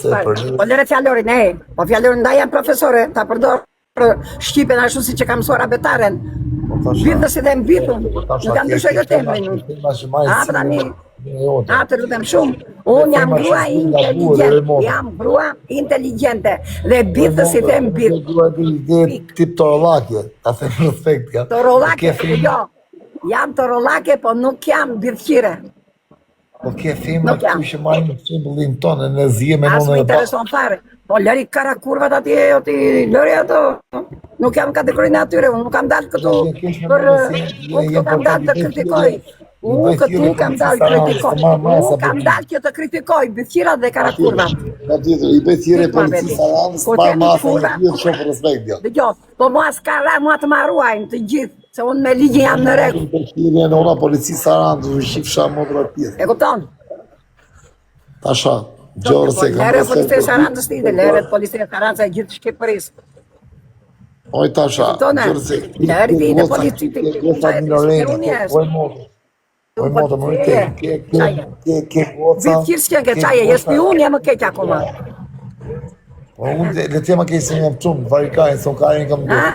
Po lere fjallorin, po fjallorin nda janë profesore, ta përdor Shqipen ashtu si që kam mësuar abetaren. Bindës edhe mbitun, nuk kam dyshoj të temrin. Të lutem shumë, unë jam grua inteligente, dhe bindës i them bit. Tip torolake, ta them respekt. Torolake, jo, jam torolake, po nuk jam bidhqire. Po ke femra këtu që marrin në shembullin tonë në zie me nënën e intereson fare. Po lëri kara kurvat atje, ti lëri ato. Nuk jam kategorinë atyre, unë nuk kam dalë këtu për unë kam dalë të kritikoj. Unë këtu kam dalë të kritikoj. Unë kam dalë që të kritikoj bithqirat dhe kara kurvat. I bithqire policisë Saranës, pa masë në gjithë shumë respekt. Dëgjo, po mua s'ka ra, mua të marruajnë të gjithë. Se unë me ligjë jam në rregull. Bithqire në ona policisë Saranës, u shifsha modra pjesë. E kupton? Tasha, gjorë se kam lere policia Saranës t'i dhe lere policia Saranës e gjithë Shqipërisë. Oj Tasha, gjorë se lere t'i dhe policia Oj moto, më ke goca. Bithqirë s'kjen ke qaje, jes pi unë jam më keq akoma. Unë le tema ke se jam qumë, varikajnë, se unë karin kam dorë.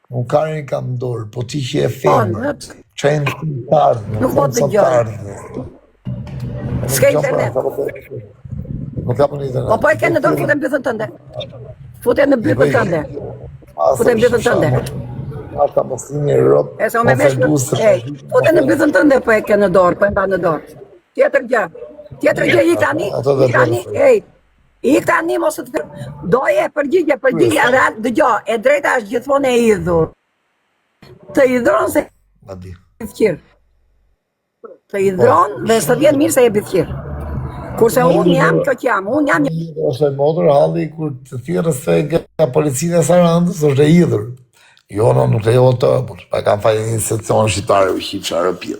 Unë karin kam dorë, po ti që e femë, qenë të tarë. Nuk po të gjërë. S'ke internet. Nuk ka për një internet. Po e ke në dorë, fute në bythën tënde. Fute në bythën tënde. Fute në bythën tënde. Ata më sini Europë. E se o me meshme, fute në bythën tënde po e ke në dorë, po e mba në dorë. Tjetër gjë, i tani, i tani mos të fërë. Doje përgjigje, dëgjo, e drejta është gjithmonë e idhur. Të idhron se bithqirë. Të idhron dhe së vjen mirë se e bithqirë. Kurse unë jam kjo që jam, unë jam një... Ose modër halli kur të thirës se nga policinë e Sarandës është e idhur. Jo, nuk e jo të, pa kam fajnë një sekcion shqiptare u shqipë rëpirë.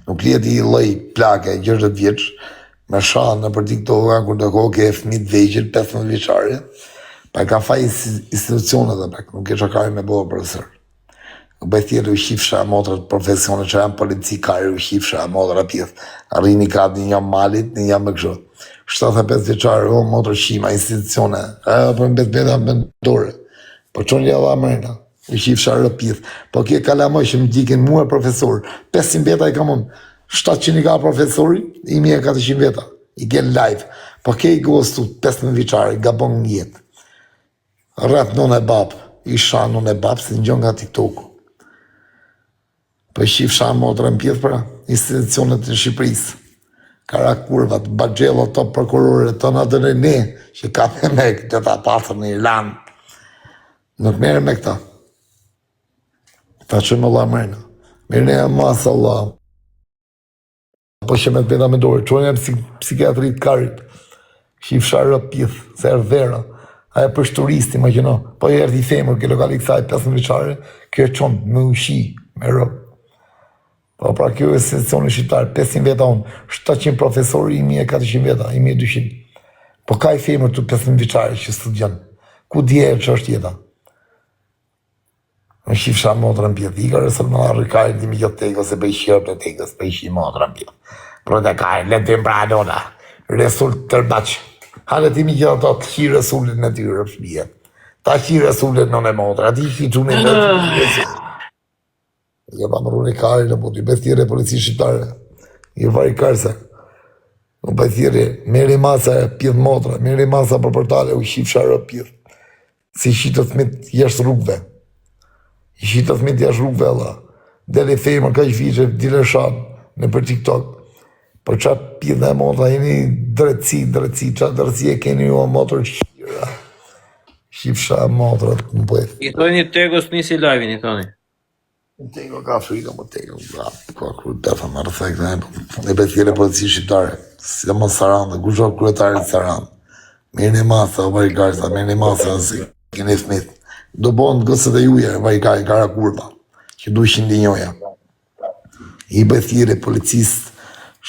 Nuk lieti i loj plake 60 vjeç, me shanë në për diktoha, kur të kohë ke fëmit veqër, 15 vjeçare, pa kam fajnë institucionet dhe pak, nuk e qakari me bëhë profesor. Nuk bëjt tjerë u shqipësha motrat profesionet që janë polici kari u shqipësha motrat pjesë. Arrini ka një jam malit, një jam me kështë. 75 vjeçare, motrat shqima, institucionet, për mbet beda mbendore. Po qonë një dha mërëna. U shifësha rëpith, po kje kalamoj që më dikin mua profesor, 500 veta i kam unë, 700 i ka profesori, 1400 veta, i gen live, po kje i gostu 15 vjeçare, gabon një jetë. Rrët nën e babë, i shanë nën e babë, si në gjën nga TikToku. Po i shifësha modrë në pjetë pra, institucionet në Shqipërisë, kara kurvat, bagjello të prokurore, të në dënë ne, që ka me këtë ta pasër në Irlandë. Nuk merë me këta. Ta që më la mërëna. Mirë e masë Allah. Po që me të beda me dorë. Qojnë e psikiatrit karit. Shifësha rëpith, se erë vera. Aja për shturisti, ma gjëno. Po e erë t'i femër, ke lokali kësaj 5 vjeçare, kjo e qonë me ushi, me rëpë. Po pra kjo e sekcioni shqiptarë, 500 veta unë, 700 profesori, 1400 veta, 1200. Po ka i femër të 15 vjeçare që studian. Ku djerë që është jeta? Në shifësha motrën pjetë, i ka rësër më da rëkajnë të mi gjëtë teko, se bëj shqirë të tekës, bëj shqirë motrën pjetë. Pro të kajnë, le të më pranona, result tërbaqë. Hale ti mi gjëtë ato të qi resullit në ty rëpshmije. Ta qi resullit në në motrë, ati qi që në në të Je pa më rune kari në putë, i bëj thjere polici shqiptare, i vari karse. Në bëj thjere, meri masa pjetë motrë, meri masa për portale, u shifësha rëp pjetë. Si shqitët mit jeshtë rrugve. I shqitët me t'ja shrukve Allah. Dele femër ka i fiqe, dile shanë në për TikTok. Për qatë pjithë e motra, jeni drejtësi, qatë drejtësi e keni ju a motrë shqira. Shqipësha motrat në bëjtë. I thoni Tegos nisi live-in, i thoni. Tego ka frika, më Tego, ka kërë befa më rëthek, e betjere polici shqiptare. Si më Sarandë, ku shok kryetarit Sarandë. Mirë një masa, o bari garza, mirë një masa, si keni fmitë. Do bënë gësët e juje, vajkaj, kara kurva, që du ishin dinjoja. I bëthire policistë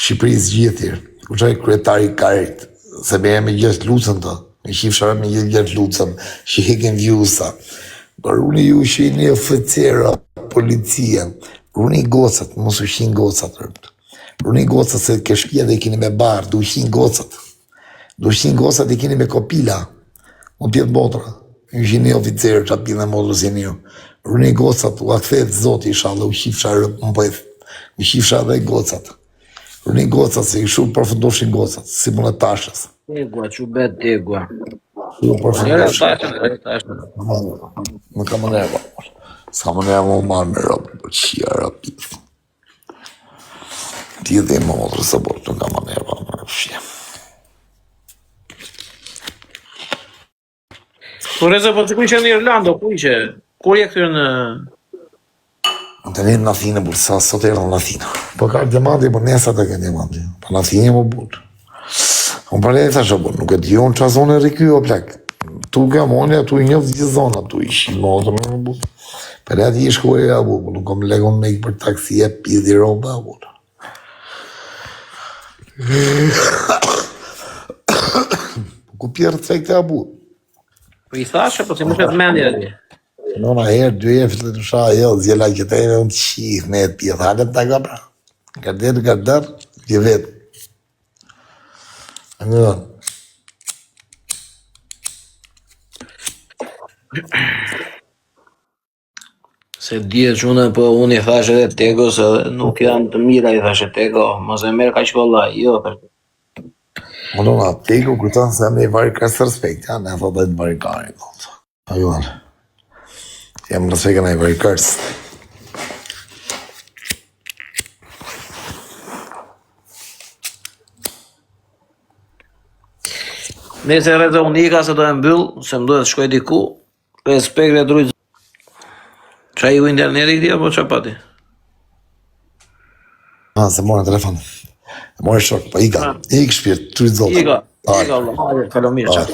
Shqipërisë gjithir, ku qaj kryetari karit, se me e me gjithë lucën të, me shifëshara me gjithë lucën, që heken vjusa. Por unë ju ishin një oficera, policia, unë i gocët, mos u shin gocët rëpët. Unë i gocët se ke shpje dhe i kini me barë, du ishin gocët. Do shqin gosat I keni me kopila. Unë pjetë motra. Ju shqini oficerë që apjene motrës jeni ju. Rëni gosat, u akthejt zoti ishallah, u shifsha më bëjth. U shifsha dhe gocat. Rëni gocat, se I shumë përfundoshin gocat, si më në tashës. Tegua, që bet tegua. Ju përfundoshin. Tashën. Më ka më neva. Ska më neva më marrë me rëpë, për qia rëpit. Ti dhe më motrë së bërë, nuk ka më neva më rëpshje. Po Reza, po që ku ishe në Irlando, ku ishe? Kur je këtyre në... Në të njënë në Athinë, burë, sa sot e në Athinë. Po ka diamanti, po nesat e ka diamanti. Po në Athinë më burë. Unë për e thashe, burë, nuk e di unë qa zonë e rikyo, plek. Tu ka monja, tu I njëfë gjithë zona, tu ishi motrë më burë. Për e ati I shkoj e burë, nuk kom legon me I për taksi e pidhi roba, burë. Ku pjerë të fejtë e burë. Po I thashe, po si më shetë mendje ati. Nëna herë, dy herë fillet në shah, jo, zjela këtejnë, unë të shih, me të pjetë, halem të ka pra. Gardër, vje vetë. Në. Se djetë që unë, po unë I thashe dhe Tego, se nuk janë të mira I thashe Tego, mos e merë ka që kolla, jo, për... Nëna, Tego kërtanë se me I varë kërës respekt, ja, ne thot dhe të varë kërë, a juan. Jam respekt në I varë kërës. Nëse Reza unë ika se do e mbyll, se më duhet shkoj diku, respekt dhe drujtë. Qa I u interneti këti, apo qa pati? Se morën telefon. Morë shok, po ika shpirt, drujtë zotë. Ika, Allah, kalomir, qa.